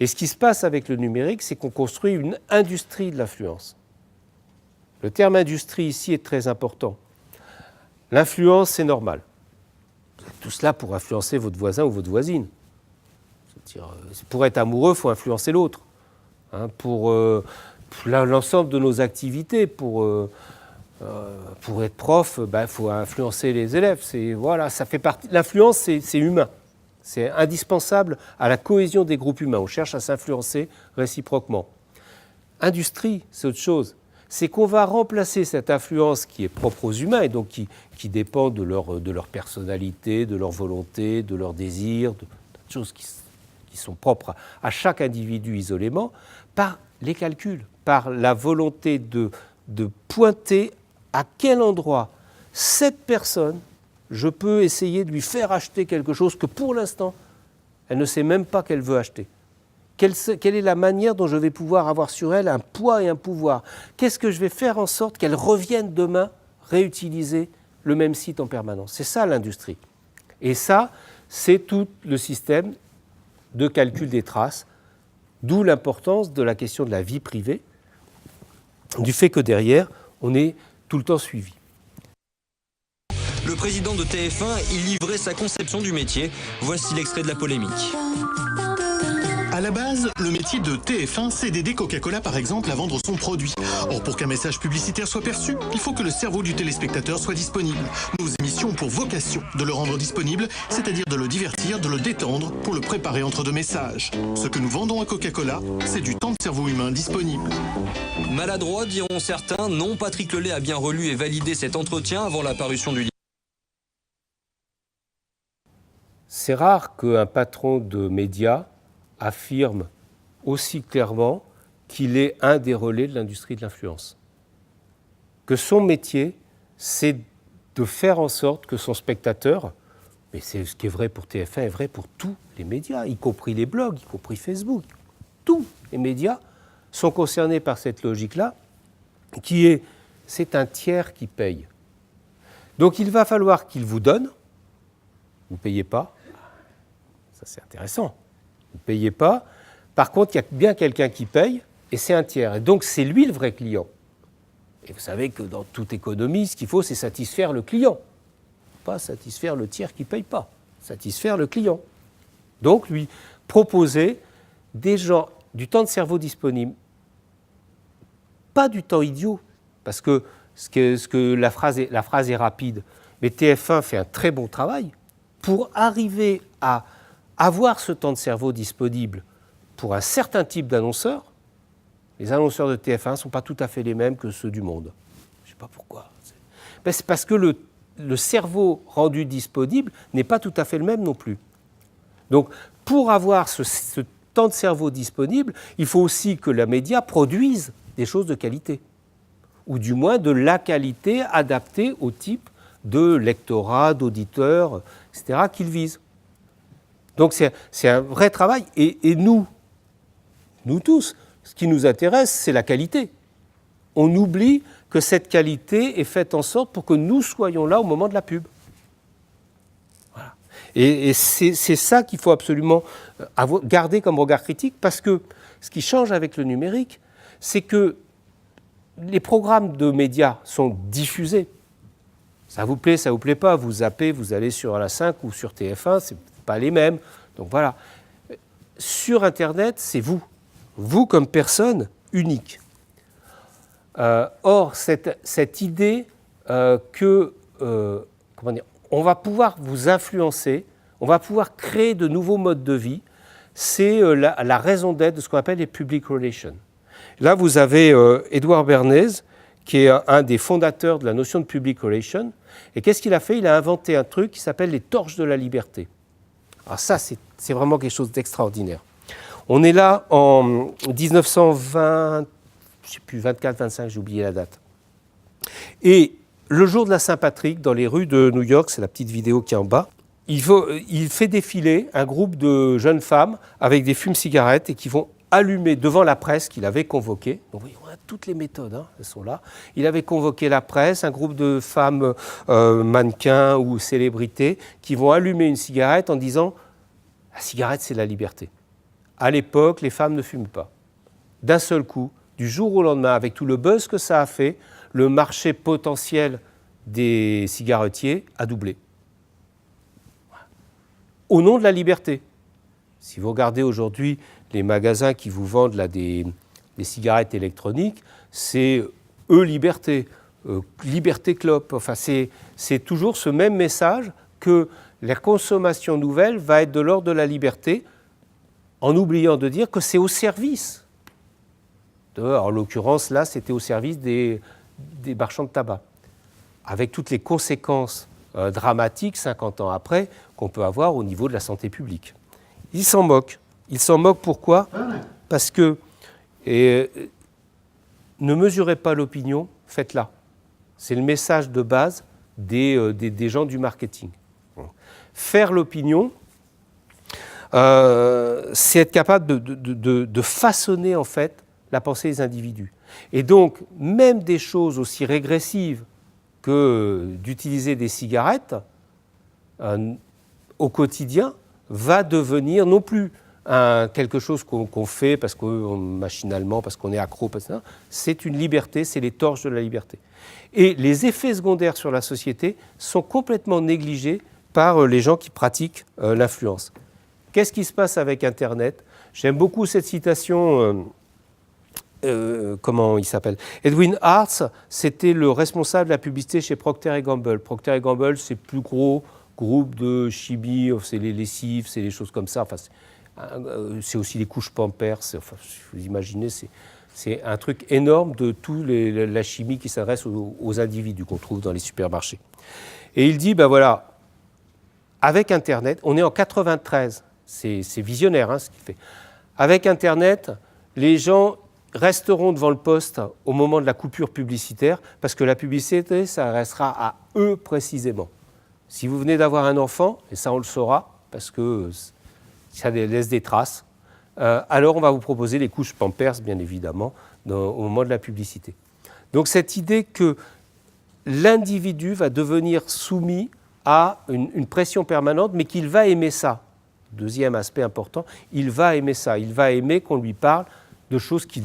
Et ce qui se passe avec le numérique, c'est qu'on construit une industrie de l'influence. Le terme industrie ici est très important. L'influence, c'est normal. Vous êtes tous là pour influencer votre voisin ou votre voisine. C'est-à-dire, pour être amoureux, il faut influencer l'autre. Hein, pour l'ensemble de nos activités, pour être prof, il faut influencer les élèves. Voilà, ça fait partie. L'influence, c'est humain. C'est indispensable à la cohésion des groupes humains. On cherche à s'influencer réciproquement. Industrie, c'est autre chose. C'est qu'on va remplacer cette influence qui est propre aux humains et donc qui dépend de leur personnalité, de leur volonté, de leurs désirs, de choses qui sont propres à chaque individu isolément, par les calculs, par la volonté de pointer à quel endroit cette personne, je peux essayer de lui faire acheter quelque chose que pour l'instant, elle ne sait même pas qu'elle veut acheter. Quelle est la manière dont je vais pouvoir avoir sur elle un poids et un pouvoir? Qu'est-ce que je vais faire en sorte qu'elle revienne demain réutiliser le même site en permanence? C'est ça l'industrie. Et ça, c'est tout le système de calcul des traces, d'où l'importance de la question de la vie privée, du fait que derrière, on est tout le temps suivi. Le président de TF1 y livrait sa conception du métier. Voici l'extrait de la polémique. À la base, le métier de TF1, c'est d'aider Coca-Cola par exemple à vendre son produit. Or, pour qu'un message publicitaire soit perçu, il faut que le cerveau du téléspectateur soit disponible. Nos émissions ont pour vocation de le rendre disponible, c'est-à-dire de le divertir, de le détendre, pour le préparer entre deux messages. Ce que nous vendons à Coca-Cola, c'est du temps de cerveau humain disponible. Maladroit, diront certains. Non, Patrick Lelay a bien relu et validé cet entretien avant la parution du livre. C'est rare qu'un patron de médias affirme aussi clairement qu'il est un des relais de l'industrie de l'influence. Que son métier, c'est de faire en sorte que son spectateur, mais c'est ce qui est vrai pour TF1 est vrai pour tous les médias, y compris les blogs, y compris Facebook, tous les médias sont concernés par cette logique-là, qui est, c'est un tiers qui paye. Donc il va falloir qu'il vous donne, vous ne payez pas, ça c'est intéressant, vous ne payez pas, par contre il y a bien quelqu'un qui paye, et c'est un tiers, et donc c'est lui le vrai client. Et vous savez que dans toute économie, ce qu'il faut, c'est satisfaire le client, pas satisfaire le tiers qui ne paye pas, satisfaire le client. Donc lui proposer des gens, du temps de cerveau disponible, pas du temps idiot, parce que la phrase est rapide. Mais TF1 fait un très bon travail pour arriver à avoir ce temps de cerveau disponible pour un certain type d'annonceurs. Les annonceurs de TF1 ne sont pas tout à fait les mêmes que ceux du Monde. Je ne sais pas pourquoi. C'est parce que le cerveau rendu disponible n'est pas tout à fait le même non plus. Donc, pour avoir ce temps de cerveau disponible, il faut aussi que la média produise des choses de qualité, ou du moins de la qualité adaptée au type de lectorat, d'auditeurs, etc., qu'il vise. Donc, c'est un vrai travail. Et nous tous, ce qui nous intéresse, c'est la qualité. On oublie que cette qualité est faite en sorte pour que nous soyons là au moment de la pub. Voilà. Et c'est ça qu'il faut absolument garder comme regard critique, parce que ce qui change avec le numérique, c'est que les programmes de médias sont diffusés. Ça vous plaît pas, vous zappez, vous allez sur la 5 ou sur TF1, c'est pas les mêmes. Donc voilà. Sur Internet, c'est vous comme personne unique. Or, cette idée que, on va pouvoir vous influencer, on va pouvoir créer de nouveaux modes de vie, c'est la raison d'être de ce qu'on appelle les public relations. Là, vous avez Edouard Bernays, qui est un des fondateurs de la notion de public relations. Et qu'est-ce qu'il a fait? Il a inventé un truc qui s'appelle les torches de la liberté. Alors ça, c'est vraiment quelque chose d'extraordinaire. On est là en 1920, je ne sais plus, 24, 25, j'ai oublié la date. Et le jour de la Saint-Patrick, dans les rues de New York, c'est la petite vidéo qui est en bas, il fait défiler un groupe de jeunes femmes avec des fumes-cigarettes et qui vont allumer devant la presse qu'il avait convoquée. Donc oui, on a toutes les méthodes, elles sont là. Il avait convoqué la presse, un groupe de femmes mannequins ou célébrités qui vont allumer une cigarette en disant « La cigarette, c'est la liberté ». À l'époque, les femmes ne fument pas. D'un seul coup, du jour au lendemain, avec tout le buzz que ça a fait, le marché potentiel des cigarettiers a doublé. Au nom de la liberté. Si vous regardez aujourd'hui les magasins qui vous vendent là, des cigarettes électroniques, c'est liberté, liberté clope. Enfin, c'est toujours ce même message que la consommation nouvelle va être de l'ordre de la liberté, en oubliant de dire que c'est au service. En l'occurrence, là, c'était au service des marchands de tabac, avec toutes les conséquences dramatiques, 50 ans après, qu'on peut avoir au niveau de la santé publique. Ils s'en moquent. Ils s'en moquent pourquoi? Parce que ne mesurez pas l'opinion, faites-la. C'est le message de base des gens du marketing. Faire l'opinion, c'est être capable de façonner en fait la pensée des individus. Et donc, même des choses aussi régressives que d'utiliser des cigarettes au quotidien va devenir non plus quelque chose qu'on fait parce que machinalement, parce qu'on est accro, c'est une liberté, c'est les torches de la liberté. Et les effets secondaires sur la société sont complètement négligés par les gens qui pratiquent l'influence. Qu'est-ce qui se passe avec Internet? J'aime beaucoup cette citation, comment il s'appelle? Edwin Hartz, c'était le responsable de la publicité chez Procter & Gamble. Procter & Gamble, c'est le plus gros groupe de chimie, c'est les lessives, c'est les choses comme ça. Enfin, c'est aussi les couches Pampers. Enfin, vous imaginez, c'est un truc énorme de toute la chimie qui s'adresse aux individus qu'on trouve dans les supermarchés. Et il dit, ben voilà, avec Internet, on est en 93, c'est visionnaire ce qu'il fait. Avec Internet, les gens resteront devant le poste au moment de la coupure publicitaire parce que la publicité, ça restera à eux précisément. Si vous venez d'avoir un enfant, et ça on le saura parce que ça laisse des traces, alors on va vous proposer les couches Pampers, bien évidemment, au moment de la publicité. Donc cette idée que l'individu va devenir soumis à une pression permanente, mais qu'il va aimer ça. Deuxième aspect important, il va aimer ça. Il va aimer qu'on lui parle de choses qui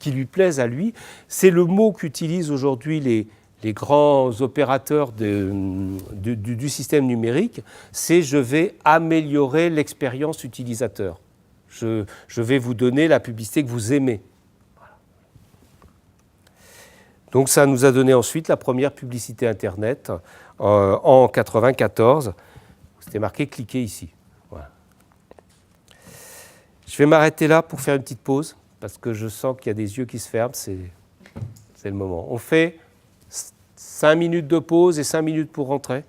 lui plaisent à lui. C'est le mot qu'utilisent aujourd'hui les grands opérateurs du système numérique, c'est « je vais améliorer l'expérience utilisateur ». Je vais vous donner la publicité que vous aimez. Voilà. Donc ça nous a donné ensuite la première publicité Internet en 1994. C'était marqué « Cliquez ici ». Voilà. Je vais m'arrêter là pour faire une petite pause, parce que je sens qu'il y a des yeux qui se ferment, c'est le moment. On fait 5 minutes de pause et 5 minutes pour rentrer.